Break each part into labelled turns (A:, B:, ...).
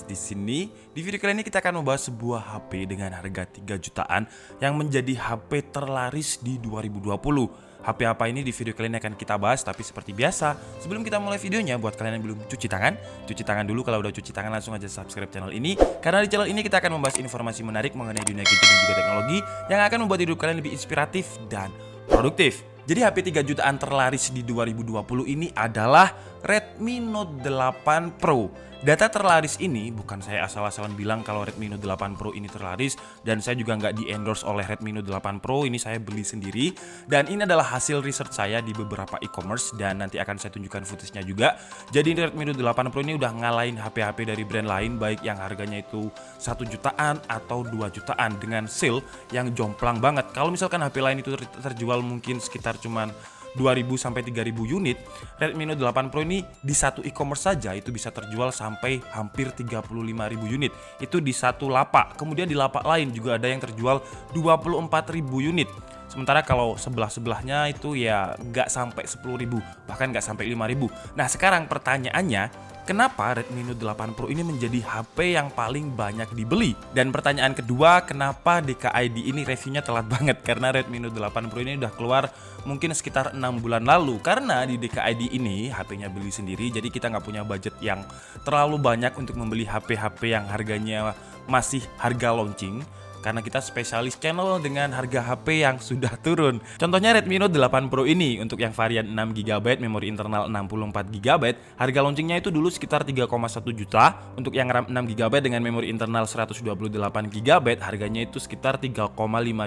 A: di sini. Di video kali ini kita akan membahas sebuah HP dengan harga 3 jutaan yang menjadi HP terlaris di 2020. HP apa ini di video kali ini akan kita bahas, tapi seperti biasa, sebelum kita mulai videonya, buat kalian yang belum cuci tangan dulu. Kalau udah cuci tangan langsung aja subscribe channel ini, karena di channel ini kita akan membahas informasi menarik mengenai dunia gadget dan juga teknologi yang akan membuat hidup kalian lebih inspiratif dan produktif. Jadi HP 3 jutaan terlaris di 2020 ini adalah Redmi Note 8 Pro. Data terlaris ini bukan saya asal-asalan bilang kalau Redmi Note 8 Pro ini terlaris, dan saya juga nggak di-endorse oleh Redmi Note 8 Pro, ini saya beli sendiri. Dan ini adalah hasil research saya di beberapa e-commerce dan nanti akan saya tunjukkan footage-nya juga. Jadi Redmi Note 8 Pro ini udah ngalahin HP-HP dari brand lain, baik yang harganya itu 1 jutaan atau 2 jutaan dengan sale yang jomplang banget. Kalau misalkan HP lain itu terjual mungkin sekitar cuman 2.000 sampai 3.000 unit, Redmi Note 8 Pro ini di satu e-commerce saja itu bisa terjual sampai hampir 35.000 unit. Itu di satu lapak. Kemudian di lapak lain juga ada yang terjual 24.000 unit. Sementara kalau sebelah-sebelahnya itu ya nggak sampai 10.000, bahkan nggak sampai 5.000. Nah sekarang pertanyaannya, kenapa Redmi Note 8 Pro ini menjadi HP yang paling banyak dibeli? Dan pertanyaan kedua, kenapa DKID ini reviewnya telat banget? Karena Redmi Note 8 Pro ini udah keluar mungkin sekitar 6 bulan lalu. Karena di DKID ini HP-nya beli sendiri, jadi kita nggak punya budget yang terlalu banyak untuk membeli HP-HP yang harganya masih harga launching. Karena kita spesialis channel dengan harga HP yang sudah turun. Contohnya Redmi Note 8 Pro ini, untuk yang varian 6GB, memori internal 64GB, harga launchingnya itu dulu sekitar 3,1 juta. Untuk yang RAM 6GB dengan memori internal 128GB, harganya itu sekitar 3,5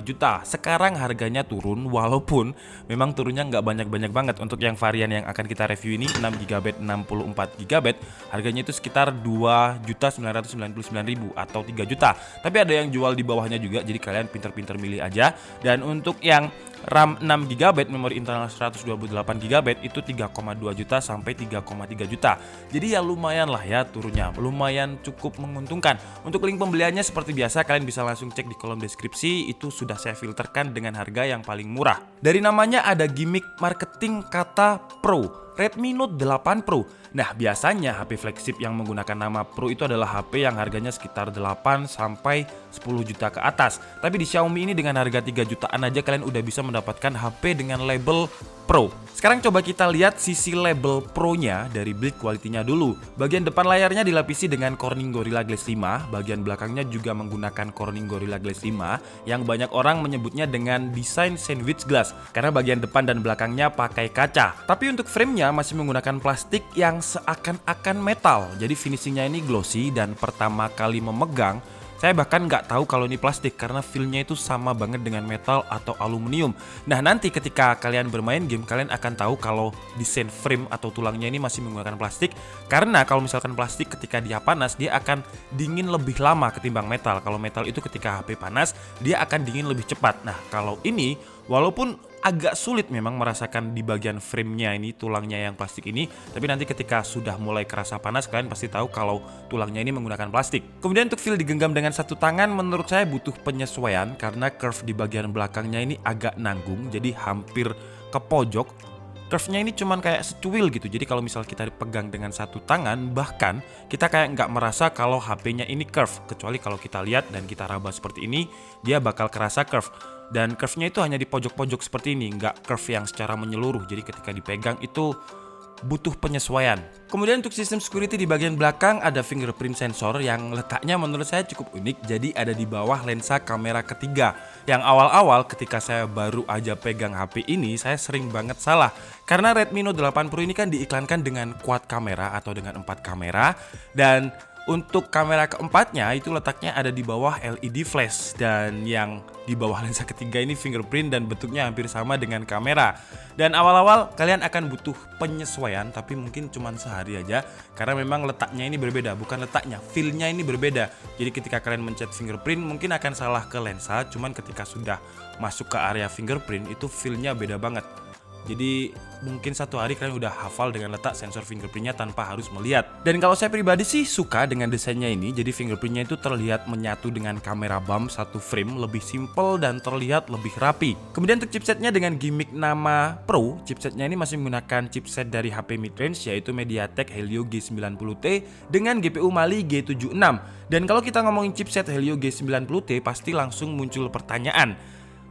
A: juta. Sekarang harganya turun, walaupun memang turunnya nggak banyak-banyak banget. Untuk yang varian yang akan kita review ini 6GB 64GB, harganya itu sekitar 2.999.000 atau 3 juta. Tapi ada yang jual di bawahnya juga, jadi kalian pinter-pinter milih aja. Dan untuk yang RAM 6GB, memori internal 128GB itu 3,2 juta sampai 3,3 juta. Jadi ya lumayan lah ya turunnya, lumayan cukup menguntungkan. Untuk link pembeliannya seperti biasa kalian bisa langsung cek di kolom deskripsi, itu sudah saya filterkan dengan harga yang paling murah. Dari namanya ada gimmick marketing kata Pro, Redmi Note 8 Pro. Nah, biasanya HP flagship yang menggunakan nama Pro itu adalah HP yang harganya sekitar 8 sampai 10 juta ke atas. Tapi di Xiaomi ini dengan harga 3 jutaan aja kalian udah bisa mendapatkan HP dengan label Pro. Sekarang coba kita lihat sisi label Pro-nya dari build quality-nya dulu. Bagian depan layarnya dilapisi dengan Corning Gorilla Glass 5, bagian belakangnya juga menggunakan Corning Gorilla Glass 5 yang banyak orang menyebutnya dengan desain sandwich glass karena bagian depan dan belakangnya pakai kaca. Tapi untuk frame-nya masih menggunakan plastik yang seakan-akan metal. Jadi finishingnya ini glossy, dan pertama kali memegang saya bahkan nggak tahu kalau ini plastik karena feel-nya itu sama banget dengan metal atau aluminium. Nah nanti ketika kalian bermain game kalian akan tahu kalau desain frame atau tulangnya ini masih menggunakan plastik. Karena kalau misalkan plastik ketika dia panas dia akan dingin lebih lama ketimbang metal. Kalau metal itu ketika HP panas dia akan dingin lebih cepat. Nah kalau ini walaupun agak sulit memang merasakan di bagian frame-nya ini, tulangnya yang plastik ini, tapi nanti ketika sudah mulai kerasa panas kalian pasti tahu kalau tulangnya ini menggunakan plastik. Kemudian untuk feel digenggam dengan satu tangan menurut saya butuh penyesuaian karena curve di bagian belakangnya ini agak nanggung, jadi hampir ke pojok. Curve-nya ini cuman kayak secuil gitu, jadi kalau misal kita pegang dengan satu tangan bahkan kita kayak nggak merasa kalau HP-nya ini curve, kecuali kalau kita lihat dan kita raba seperti ini dia bakal kerasa curve. Dan curve-nya itu hanya di pojok-pojok seperti ini, nggak curve yang secara menyeluruh, jadi ketika dipegang itu butuh penyesuaian. Kemudian untuk sistem security di bagian belakang ada fingerprint sensor yang letaknya menurut saya cukup unik, jadi ada di bawah lensa kamera ketiga. Yang awal-awal ketika saya baru aja pegang HP ini saya sering banget salah, karena Redmi Note 8 Pro ini kan diiklankan dengan quad kamera atau dengan 4 kamera, dan untuk kamera keempatnya itu letaknya ada di bawah LED flash, dan yang di bawah lensa ketiga ini fingerprint dan bentuknya hampir sama dengan kamera. Dan awal-awal kalian akan butuh penyesuaian, tapi mungkin cuma sehari aja karena memang letaknya ini berbeda, bukan letaknya, feel-nya ini berbeda. Jadi ketika kalian mencet fingerprint mungkin akan salah ke lensa, cuman ketika sudah masuk ke area fingerprint itu feel-nya beda banget. Jadi mungkin satu hari kalian udah hafal dengan letak sensor fingerprintnya tanpa harus melihat. Dan kalau saya pribadi sih suka dengan desainnya ini. Jadi fingerprintnya itu terlihat menyatu dengan kamera bump satu frame, lebih simple dan terlihat lebih rapi. Kemudian untuk chipsetnya dengan gimmick nama Pro, chipsetnya ini masih menggunakan chipset dari HP midrange yaitu MediaTek Helio G90T dengan GPU Mali G76. Dan kalau kita ngomongin chipset Helio G90T pasti langsung muncul pertanyaan,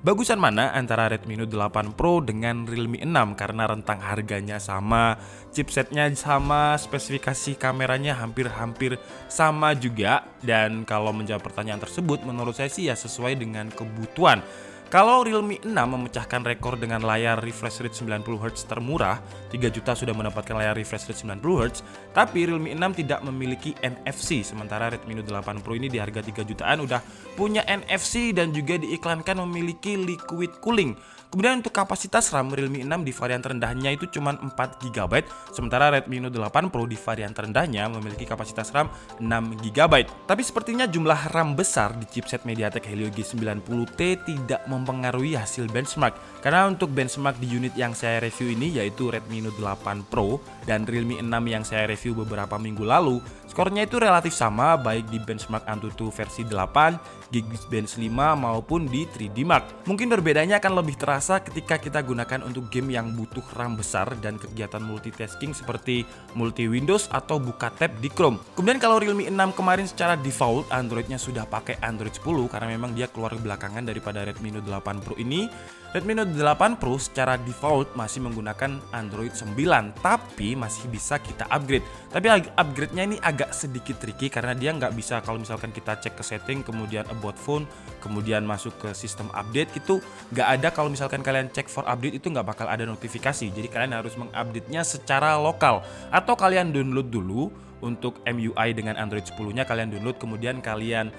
A: bagusan mana antara Redmi Note 8 Pro dengan Realme 6? Karena rentang harganya sama, chipsetnya sama, spesifikasi kameranya hampir-hampir sama juga. Dan kalau menjawab pertanyaan tersebut menurut saya sih ya sesuai dengan kebutuhan. Kalau Realme 6 memecahkan rekor dengan layar refresh rate 90Hz termurah, 3 juta sudah mendapatkan layar refresh rate 90Hz, tapi Realme 6 tidak memiliki NFC, sementara Redmi Note 8 Pro ini di harga 3 jutaan udah punya NFC dan juga diiklankan memiliki liquid cooling. Kemudian untuk kapasitas RAM, Realme 6 di varian terendahnya itu cuma 4GB, sementara Redmi Note 8 Pro di varian terendahnya memiliki kapasitas RAM 6GB. Tapi sepertinya jumlah RAM besar di chipset MediaTek Helio G90T tidak mempengaruhi hasil benchmark. Karena untuk benchmark di unit yang saya review ini yaitu Redmi Note 8 Pro dan Realme 6 yang saya review beberapa minggu lalu, skornya itu relatif sama baik di benchmark Antutu versi 8, Geekbench 5 maupun di 3D Mark. Mungkin berbedanya akan lebih terasa ketika kita gunakan untuk game yang butuh RAM besar dan kegiatan multitasking seperti multi Windows atau buka tab di Chrome. Kemudian kalau Realme 6 kemarin secara default Androidnya sudah pakai Android 10 karena memang dia keluar belakangan daripada Redmi Note 8 Pro ini. Redmi Note 8 Pro secara default masih menggunakan Android 9 tapi masih bisa kita upgrade. Tapi upgrade-nya ini agak sedikit tricky karena dia nggak bisa kalau misalkan kita cek ke setting kemudian about phone kemudian masuk ke sistem update itu nggak ada. Kalau misalkan kalian cek for update itu nggak bakal ada notifikasi, jadi kalian harus mengupdate-nya secara lokal atau kalian download dulu. Untuk MUI dengan Android 10-nya kalian download kemudian kalian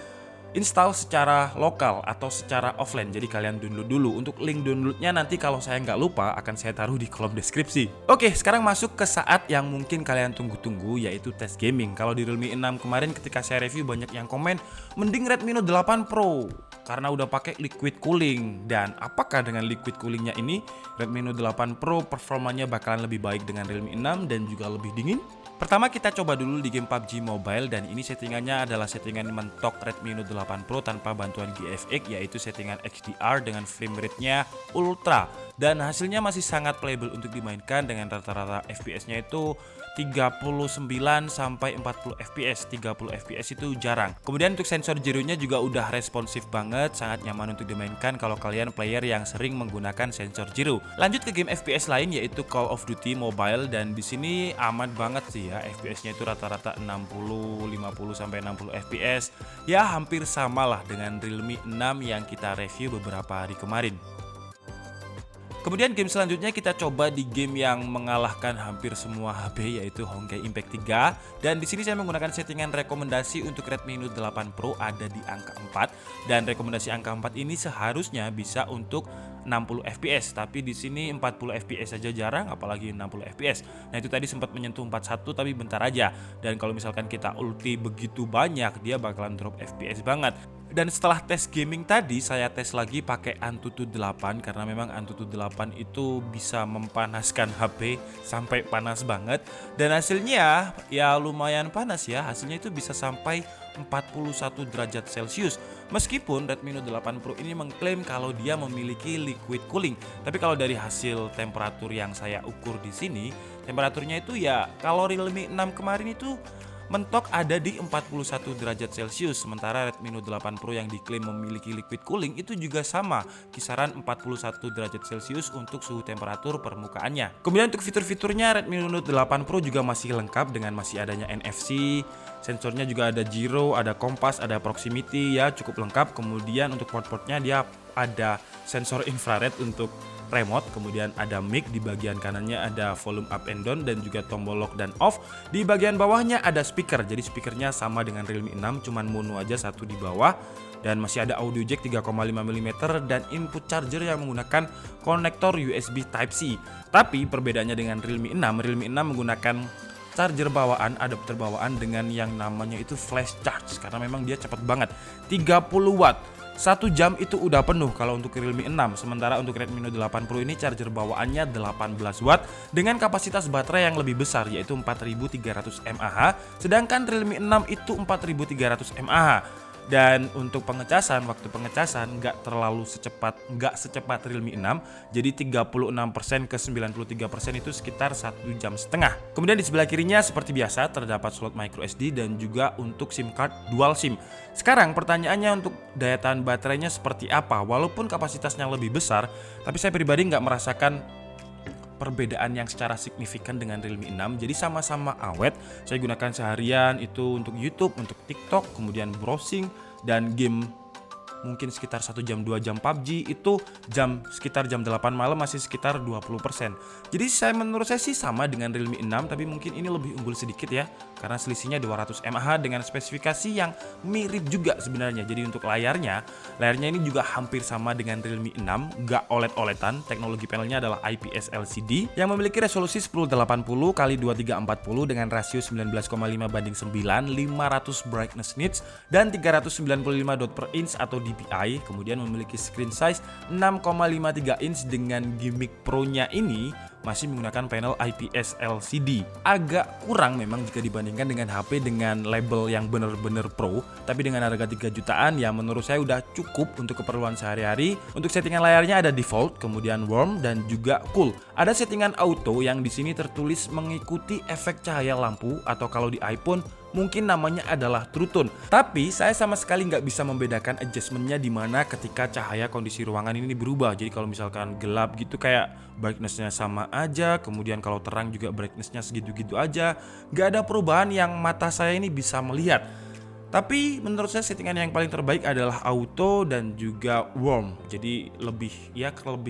A: install secara lokal atau secara offline. Jadi kalian download dulu. Untuk link downloadnya nanti kalau saya nggak lupa akan saya taruh di kolom deskripsi. Oke, sekarang masuk ke saat yang mungkin kalian tunggu-tunggu yaitu tes gaming. Kalau di Realme 6 kemarin ketika saya review banyak yang komen mending Redmi Note 8 Pro karena udah pakai liquid cooling. Dan apakah dengan liquid coolingnya ini Redmi Note 8 Pro performanya bakalan lebih baik dengan Realme 6 dan juga lebih dingin? Pertama kita coba dulu di game PUBG Mobile dan ini settingannya adalah settingan mentok Redmi Note 8 Pro tanpa bantuan GFX yaitu settingan HDR dengan frame rate-nya ultra dan hasilnya masih sangat playable untuk dimainkan dengan rata-rata FPS-nya itu 39 sampai 40 fps. 30 fps itu jarang. Kemudian untuk sensor gyro-nya juga udah responsif banget, sangat nyaman untuk dimainkan kalau kalian player yang sering menggunakan sensor gyro. Lanjut ke game FPS lain yaitu Call of Duty Mobile dan di sini aman banget sih ya. FPS-nya itu rata-rata 60, 50 sampai 60 fps. Ya hampir samalah dengan Realme 6 yang kita review beberapa hari kemarin. Kemudian game selanjutnya kita coba di game yang mengalahkan hampir semua HP yaitu Honkai Impact 3 dan di sini saya menggunakan settingan rekomendasi untuk Redmi Note 8 Pro ada di angka 4 dan rekomendasi angka 4 ini seharusnya bisa untuk 60 fps tapi di sini 40 fps saja jarang apalagi 60 fps. Nah itu tadi sempat menyentuh 41 tapi bentar aja dan kalau misalkan kita ulti begitu banyak dia bakalan drop fps banget. Dan setelah tes gaming tadi saya tes lagi pakai Antutu 8 karena memang Antutu 8 itu bisa mempanaskan HP sampai panas banget dan hasilnya ya lumayan panas ya, hasilnya itu bisa sampai 41 derajat Celcius. Meskipun Redmi Note 8 Pro ini mengklaim kalau dia memiliki liquid cooling, tapi kalau dari hasil temperatur yang saya ukur di sini, temperaturnya itu ya kalau Realme 6 kemarin itu mentok ada di 41 derajat Celcius, sementara Redmi Note 8 Pro yang diklaim memiliki liquid cooling itu juga sama, kisaran 41 derajat Celcius untuk suhu temperatur permukaannya. Kemudian untuk fitur-fiturnya Redmi Note 8 Pro juga masih lengkap dengan masih adanya NFC, sensornya juga ada gyro, ada kompas, ada proximity ya cukup lengkap. Kemudian untuk port-portnya dia ada sensor infrared untuk remote, kemudian ada mic di bagian kanannya ada volume up and down dan juga tombol lock dan off. Di bagian bawahnya ada speaker, jadi speakernya sama dengan Realme 6 cuman mono aja satu di bawah dan masih ada audio jack 3,5 mm dan input charger yang menggunakan konektor USB Type-C. Tapi perbedaannya dengan Realme 6 menggunakan charger bawaan, adapter bawaan dengan yang namanya itu flash charge karena memang dia cepat banget 30 watt. 1 jam itu udah penuh kalau untuk Realme 6. Sementara untuk Redmi Note 8 Pro ini charger bawaannya 18 watt dengan kapasitas baterai yang lebih besar yaitu 4300 mAh, sedangkan Realme 6 itu 4300 mAh. Dan untuk waktu pengecasan nggak secepat Realme 6. Jadi 36% ke 93% itu sekitar 1,5 jam. Kemudian di sebelah kirinya seperti biasa terdapat slot micro SD dan juga untuk SIM card dual SIM. Sekarang pertanyaannya untuk daya tahan baterainya seperti apa? Walaupun kapasitasnya lebih besar, tapi saya pribadi nggak merasakan perbedaan yang secara signifikan dengan Realme 6. Jadi sama-sama awet. Saya gunakan seharian itu untuk YouTube, untuk TikTok, kemudian browsing dan game mungkin sekitar 1 jam 2 jam PUBG itu sekitar jam 8 malam masih sekitar 20%. Jadi menurut saya sih sama dengan Realme 6, tapi mungkin ini lebih unggul sedikit ya karena selisihnya 200 mAh dengan spesifikasi yang mirip juga sebenarnya. Jadi untuk layarnya ini juga hampir sama dengan Realme 6, gak OLED-OLEDan. Teknologi panelnya adalah IPS LCD yang memiliki resolusi 1080x2340 dengan rasio 19,5:9, 500 brightness nits dan 395 dot per inch atau DPI, kemudian memiliki screen size 6,53 inch dengan gimmick pro-nya ini masih menggunakan panel IPS LCD. Agak kurang memang jika dibandingkan dengan HP dengan label yang bener-bener pro, tapi dengan harga 3 jutaan ya menurut saya udah cukup untuk keperluan sehari-hari. Untuk settingan layarnya ada default, kemudian warm dan juga cool. Ada settingan auto yang di sini tertulis mengikuti efek cahaya lampu atau kalau di iPhone mungkin namanya adalah True Tone. Tapi saya sama sekali nggak bisa membedakan adjustmentnya di mana ketika cahaya kondisi ruangan ini berubah. Jadi kalau misalkan gelap gitu kayak brightnessnya sama aja, kemudian kalau terang juga brightnessnya segitu-gitu aja. Nggak ada perubahan yang mata saya ini bisa melihat. Tapi menurut saya settingan yang paling terbaik adalah auto dan juga warm. Jadi lebih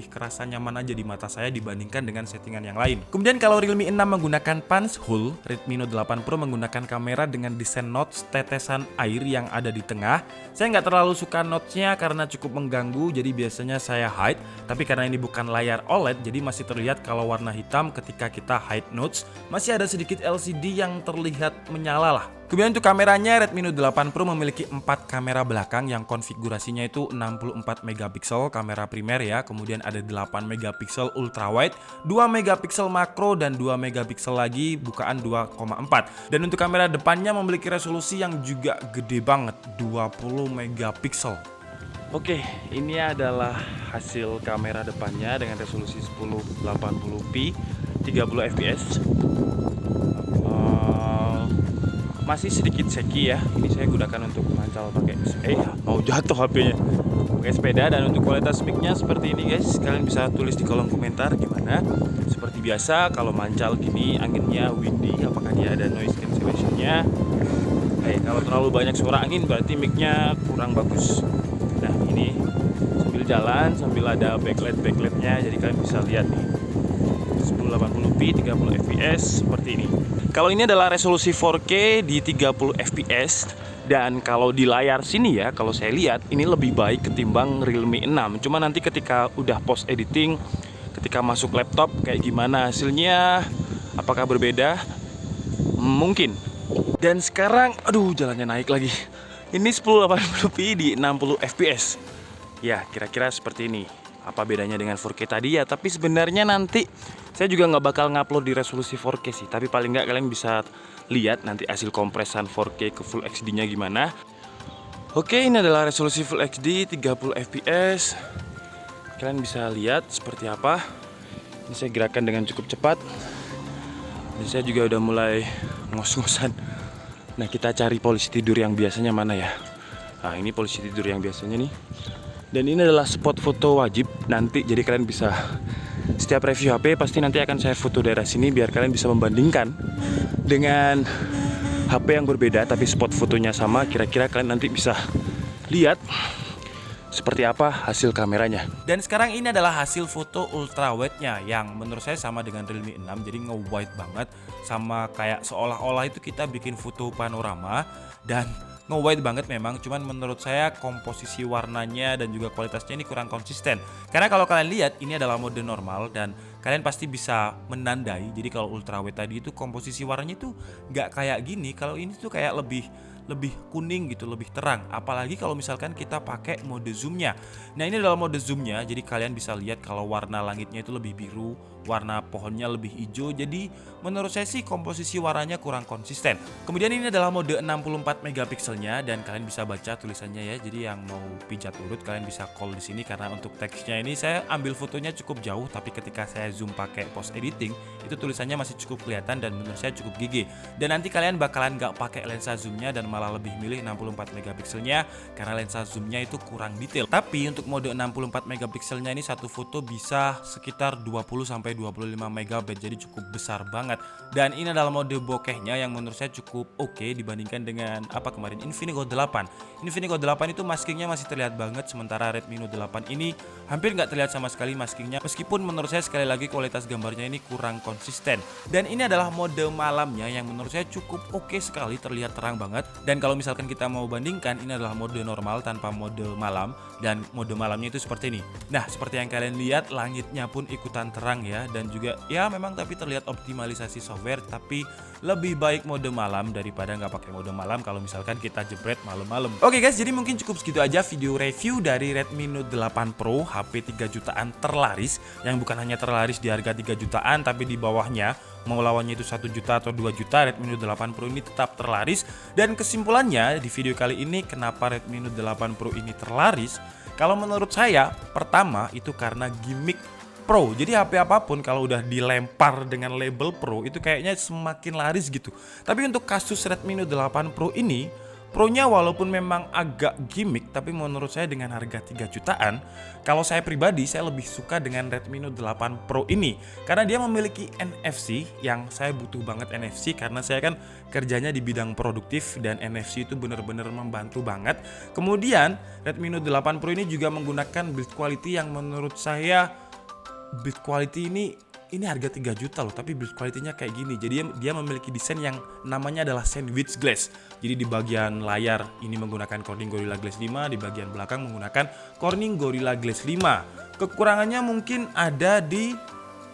A: kerasa nyaman aja di mata saya dibandingkan dengan settingan yang lain. Kemudian kalau Realme 6 menggunakan punch hole, Redmi Note 8 Pro menggunakan kamera dengan desain notch tetesan air yang ada di tengah. Saya nggak terlalu suka notchnya karena cukup mengganggu, jadi biasanya saya hide. Tapi karena ini bukan layar OLED, jadi masih terlihat kalau warna hitam ketika kita hide notch. Masih ada sedikit LCD yang terlihat menyala lah. Kemudian untuk kameranya, Redmi Note 8 Pro memiliki 4 kamera belakang yang konfigurasinya itu 64 megapiksel kamera primer ya. Kemudian ada 8 megapiksel ultrawide, 2 megapiksel makro dan 2 megapiksel lagi bukaan 2,4. Dan untuk kamera depannya memiliki resolusi yang juga gede banget, 20 megapiksel. Oke, ini adalah hasil kamera depannya dengan resolusi 1080p 30 fps. Masih sedikit shaky ya. Ini saya gunakan untuk mancal pakai mau jatuh HP-nya. Pakai sepeda. Dan untuk kualitas mic-nya seperti ini guys. Kalian bisa tulis di kolom komentar gimana. Seperti biasa kalau mancal gini anginnya windy, apakah dia ada noise cancellation-nya. Kalau terlalu banyak suara angin berarti mic-nya kurang bagus. Nah, ini sambil jalan sambil ada backlight-nya, jadi kalian bisa lihat nih. 1080p 30 fps seperti ini. Kalau ini adalah resolusi 4K di 30 fps dan kalau di layar sini ya, kalau saya lihat ini lebih baik ketimbang Realme 6. Cuma nanti ketika udah post editing, ketika masuk laptop kayak gimana hasilnya, apakah berbeda? Mungkin. Dan sekarang jalannya naik lagi. Ini 1080p di 60 fps. Ya, kira-kira seperti ini. Apa bedanya dengan 4K tadi ya? Tapi sebenarnya nanti saya juga nggak bakal ngupload di resolusi 4K sih. Tapi paling nggak kalian bisa lihat nanti hasil kompresan 4K ke Full HD-nya gimana. Oke, ini adalah resolusi Full HD 30 fps. Kalian bisa lihat seperti apa. Ini saya gerakan dengan cukup cepat. Dan saya juga udah mulai ngos-ngosan. Nah, kita cari polisi tidur yang biasanya mana ya? Nah, ini polisi tidur yang biasanya nih. Dan ini adalah spot foto wajib nanti, jadi kalian bisa setiap review HP pasti nanti akan saya foto daerah sini biar kalian bisa membandingkan dengan HP yang berbeda tapi spot fotonya sama. Kira-kira kalian nanti bisa lihat seperti apa hasil kameranya. Dan sekarang ini adalah hasil foto ultrawide-nya yang menurut saya sama dengan Realme 6, jadi nge-wide banget, sama kayak seolah-olah itu kita bikin foto panorama dan nge-wide banget memang. Cuman menurut saya komposisi warnanya dan juga kualitasnya ini kurang konsisten. Karena kalau kalian lihat ini adalah mode normal dan kalian pasti bisa menandai. Jadi kalau ultrawide tadi itu komposisi warnanya itu nggak kayak gini. Kalau ini tuh kayak lebih lebih kuning gitu, lebih terang. Apalagi kalau misalkan kita pakai mode zoomnya. Nah, ini adalah mode zoomnya, jadi kalian bisa lihat kalau warna langitnya itu lebih biru, warna pohonnya lebih hijau. Jadi menurut saya sih komposisi warnanya kurang konsisten. Kemudian ini adalah mode 64 megapikselnya dan kalian bisa baca tulisannya ya. Jadi yang mau pijat urut kalian bisa call di sini, karena untuk teksnya ini saya ambil fotonya cukup jauh, tapi ketika saya zoom pakai post editing itu tulisannya masih cukup kelihatan dan menurut saya cukup gigih. Dan nanti kalian bakalan nggak pakai lensa zoomnya dan malah lebih milih 64 megapikselnya karena lensa zoomnya itu kurang detail. Tapi untuk mode 64 megapikselnya ini satu foto bisa sekitar 20 sampai 25 megabyte, jadi cukup besar banget. Dan ini adalah mode bokehnya yang menurut saya cukup oke dibandingkan dengan kemarin Infinix Go 8. Infinix Go 8 itu maskingnya masih terlihat banget, sementara Redmi Note 8 ini hampir nggak terlihat sama sekali maskingnya, meskipun menurut saya sekali lagi kualitas gambarnya ini kurang konsisten. Dan ini adalah mode malamnya yang menurut saya cukup oke sekali, terlihat terang banget. Dan kalau misalkan kita mau bandingkan, ini adalah mode normal tanpa mode malam, dan mode malamnya itu seperti ini. Nah, seperti yang kalian lihat, langitnya pun ikutan terang ya, dan juga ya memang tapi terlihat optimalisasi software, tapi lebih baik mode malam daripada nggak pakai mode malam kalau misalkan kita jebret malam-malam. Oke guys, jadi mungkin cukup segitu aja video review dari Redmi Note 8 Pro, HP 3 jutaan terlaris, yang bukan hanya terlaris di harga 3 jutaan, tapi di bawahnya mau lawannya itu 1 juta atau 2 juta, Redmi Note 8 Pro ini tetap terlaris. Dan kesimpulannya di video kali ini, kenapa Redmi Note 8 Pro ini terlaris? Kalau menurut saya, pertama itu karena gimmick Pro. Jadi HP apapun kalau udah dilempar dengan label Pro itu kayaknya semakin laris gitu. Tapi untuk kasus Redmi Note 8 Pro ini, Pro-nya walaupun memang agak gimmick, tapi menurut saya dengan harga 3 jutaan, kalau saya pribadi saya lebih suka dengan Redmi Note 8 Pro ini. Karena dia memiliki NFC, yang saya butuh banget NFC karena saya kan kerjanya di bidang produktif dan NFC itu benar-benar membantu banget. Kemudian Redmi Note 8 Pro ini juga menggunakan build quality yang menurut saya build quality ini harga 3 juta loh, tapi build quality-nya kayak gini. Jadi dia memiliki desain yang namanya adalah sandwich glass. Jadi di bagian layar ini menggunakan Corning Gorilla Glass 5, di bagian belakang menggunakan Corning Gorilla Glass 5. Kekurangannya mungkin ada di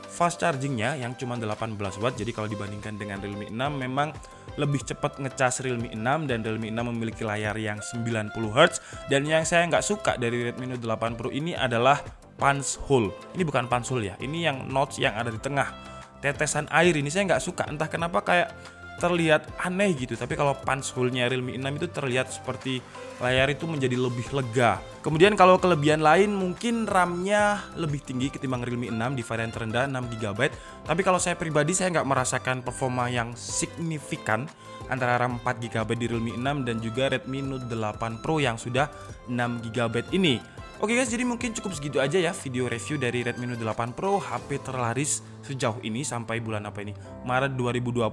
A: fast chargingnya yang cuma 18 watt. Jadi kalau dibandingkan dengan Realme 6 memang lebih cepat ngecas Realme 6, dan Realme 6 memiliki layar yang 90 Hz. Dan yang saya nggak suka dari Redmi Note 8 Pro ini adalah punch hole. Ini bukan punch hole ya, ini yang notch yang ada di tengah, tetesan air ini saya nggak suka, entah kenapa kayak terlihat aneh gitu. Tapi kalau punch hole-nya Realme 6 itu terlihat seperti layar itu menjadi lebih lega. Kemudian kalau kelebihan lain mungkin RAM-nya lebih tinggi ketimbang Realme 6 di varian terendah 6GB. Tapi kalau saya pribadi saya nggak merasakan performa yang signifikan antara RAM 4GB di Realme 6 dan juga Redmi Note 8 Pro yang sudah 6GB ini. Oke guys, jadi mungkin cukup segitu aja ya video review dari Redmi Note 8 Pro, HP terlaris sejauh ini sampai bulan apa ini? Maret 2020.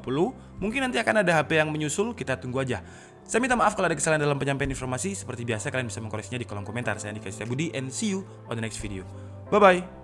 A: Mungkin nanti akan ada HP yang menyusul, kita tunggu aja. Saya minta maaf kalau ada kesalahan dalam penyampaian informasi. Seperti biasa kalian bisa mengkoreksinya di kolom komentar. Saya Andika Setiabudi and see you on the next video. Bye bye.